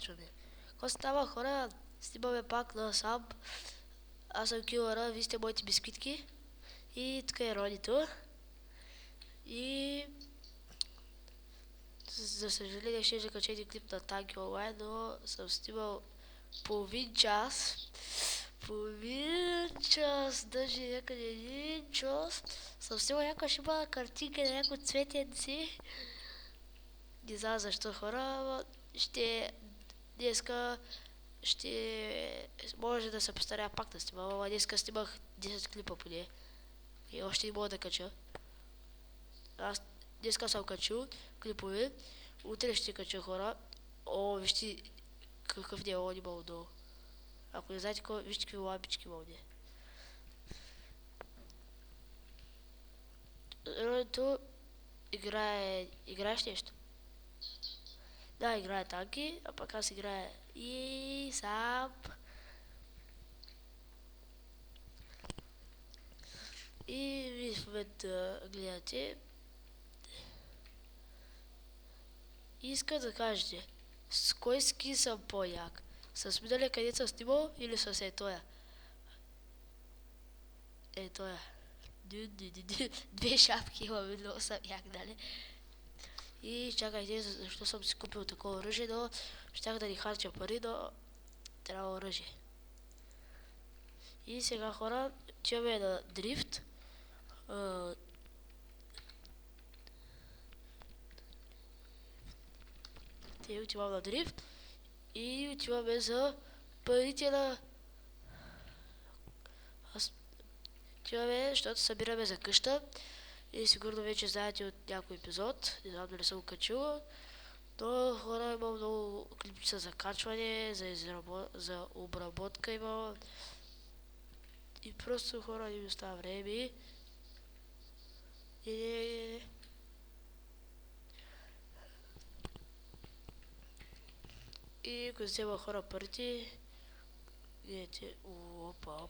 започваме. Какво става, хора? Снимаме пак на сам. Аз съм Килъра, вие сте моите бисквитки. И тук е Ронито. И... За съжаление ще да кача един клип на Танки онлайн, но съм снимал половин час. Даже някъде един час. Съм снимал някаква шиба картинка на някакво цветенци. Не знам защо, хора, днеска може да се постаря пак да снимам, ама днеска снимах 10 клипа поне. И още не мога да кача. Аз днеска съм качил клипове, утре ще кача, хора. О, вижте какъв неон има отдолу. Ако не знаете какво, вижте какви лампички има отдолу. Ролито играеш нещо? Да, играе танки, а пък аз играя и сам. И вие в момента гледате. И иска да кажете, с кой скин съм по-як? С миналия където съм снимал или с тоя? Тоя. Две шапки имаме, много съм як, нали? И чакайте, защо съм си купил такова оръжие, но щях да ни харча пари, но трябва оръжие. И сега, хора, отиваме на дрифт. Отивам на дрифт и отиваме за парите на... Отиваме, защото събираме за къща. И сигурно вече знаете от някой епизод, не знам дали съм го качила, но хора има много клипчета за качване, за обработка има. И просто хора не ми остава време. И ако взема хора парите, видите, опа.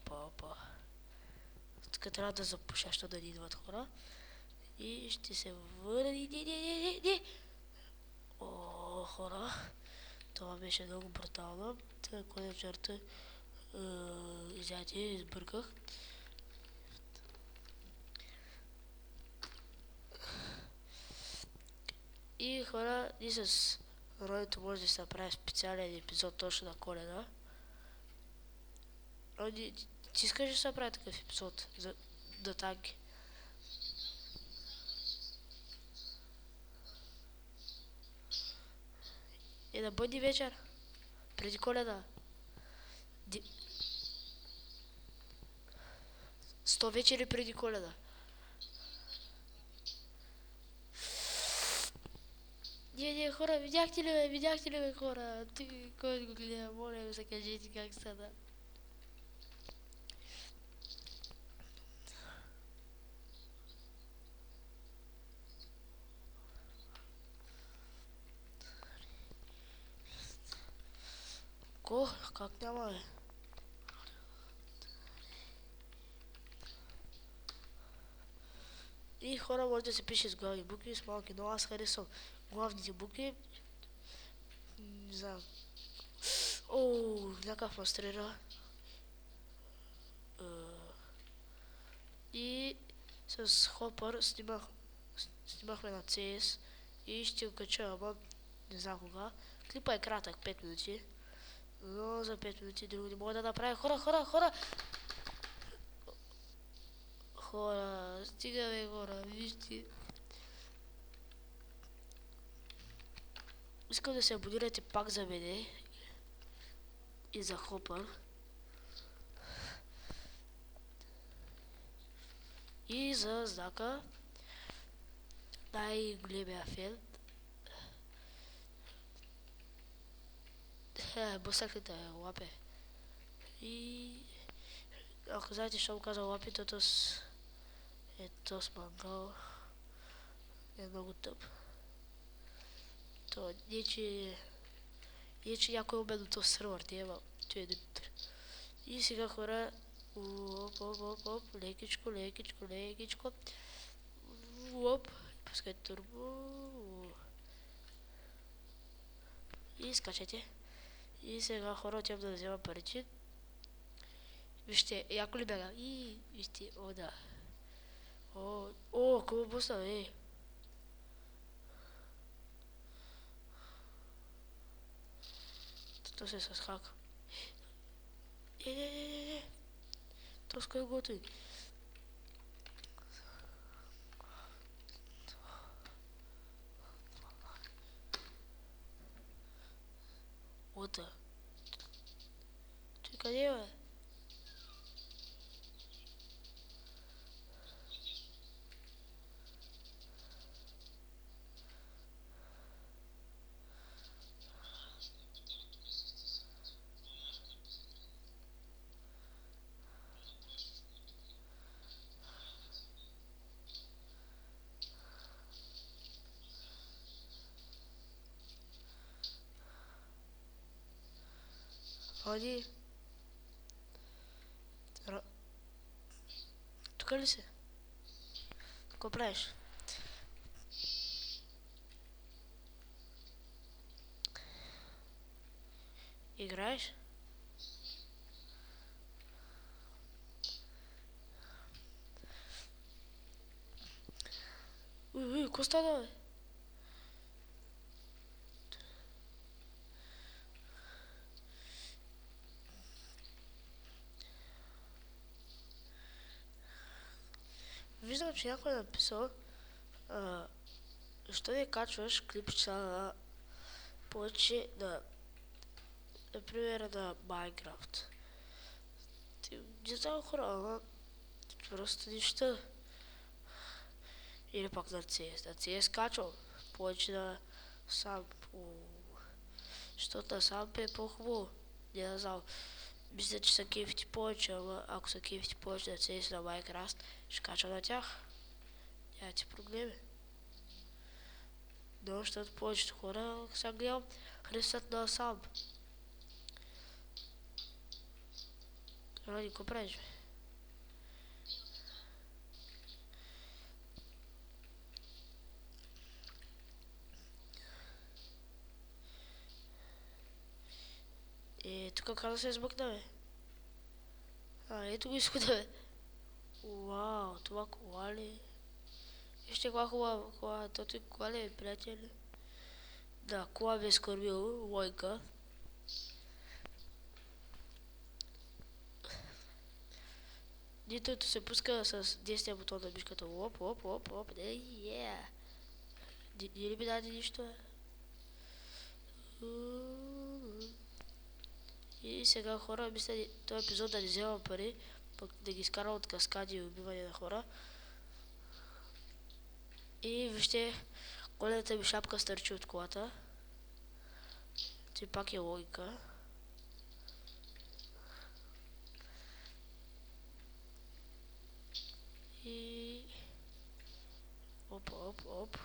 Тук трябва да запуша, защото да ни идват хора. И ще се върне. Не. О, хора. Това беше много брутално. Така да черта. Извинете, избърках. И хора, ние с Ронито може да се направи специален епизод точно на Коледа. Рони, ти искаш да се направи такъв епизод за танки? На бъдни вечер, преди Коледа. 100 вечери преди Коледа. Не, хора, видяхте ли ме, хора? Ти, кой го гледа, моля ви се, кажете как стана. Как няма, бе? И хора може да се пише с главни букви и с малки, но аз харесвам главните букви. Не знам. Оу, някакъв мастрира. И с Хопър снимахме на CS и ще го кача, ама не знам кога. Клипа е кратък, 5 минути. Но за 5 минути друго не мога да направя. Хора, стига бе, хора, вижте. Искам да се абонирате пак за мене и за Хопър. И за знака най-големия фен. Бъсакните лапе. И ако знаете, що му каза лапи, то с мангал е много тъп. То не че някой обед от този сървър, ама той е директор. И сега хора, оп, лекичко. Оп, пускайте турбо. И скачайте. И сега хора отивам да взема парите. Вижте, яко ли бяга? И вижте, о да. О, хубаво буса, То се с хак. Не. Тоска е готови. Ота. Той къде е, бе? Ходи. Тук ли си? Какво правиш? Играеш? Какво стана, бе? Виждам, че някой е написал, защо не качваш клипчета на повече на, например, на Майнкрафт. Не знам хора, ама просто нищо. Или пак на CS. На CS качвам повече на сам. Защото на сам е по-хубаво. Не знам. Мисля, че са кефти повече, ама ако са кефти повече на CS на Minecraft, ще качвам на тях. Нямате проблеми. Но, защото повечето хора, сега гледам, харесват на сам. Ради, какво правиш, бе? Тук как да се измъкна, бе? Ето го изхода, бе. Вау, това кола ли? Вижте каква хубава кола. Тото кола ли е, приятели? Да, кола ми е скърбил, лойка. Нитото се пуска с десния бутон на мишката. Оп. Не ли ми даде нищо, бе? И сега хора, мисля този епизод да не взема пари, пък да ги изкарам от каскади и убиване на хора. И вижте, големата ми шапка стърчи от колата. Ти пак е логика. И... Оп. Оп.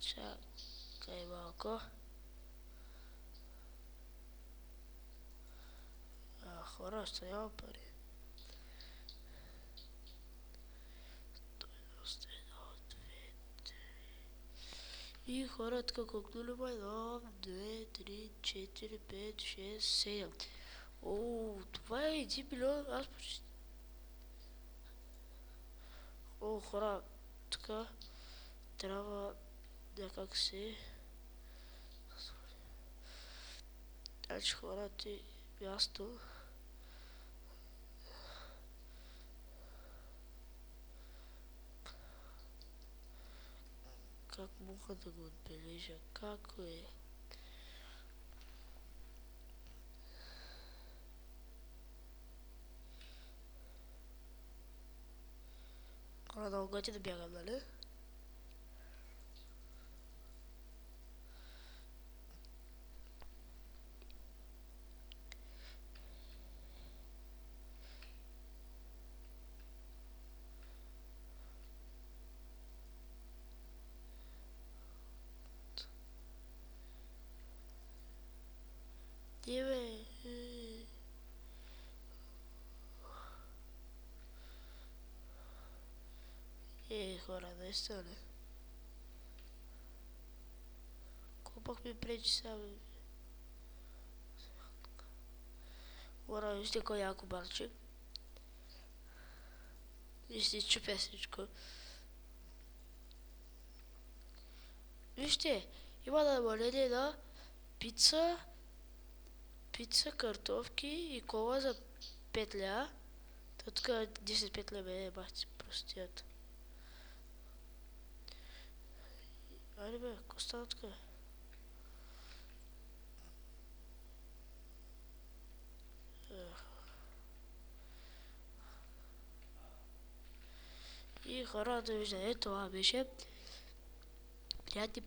Чакай малко. Хора, още няма пари. И хора, така колко ли ма? 1, 2, 3, 4, 5, 6, 7. О, това е 1 милион. Аз почти... О, хора, така трябва някак си... Значи хора, ти място... Как мога да го отбележа? Как е? Хора, много гъти да бягам, нали? Не, бе. Хора, наистина ли? пък ми пречи сега, бе. Ура, вижте кой яко барче. И ще чупя всичко. Вижте, има намаление на пица, картофки и кола за 5 ля. Тук 10-5 ля бе, бахте простият. Айде бе, какво става тук? И хора, довиждане, това беше. Приятни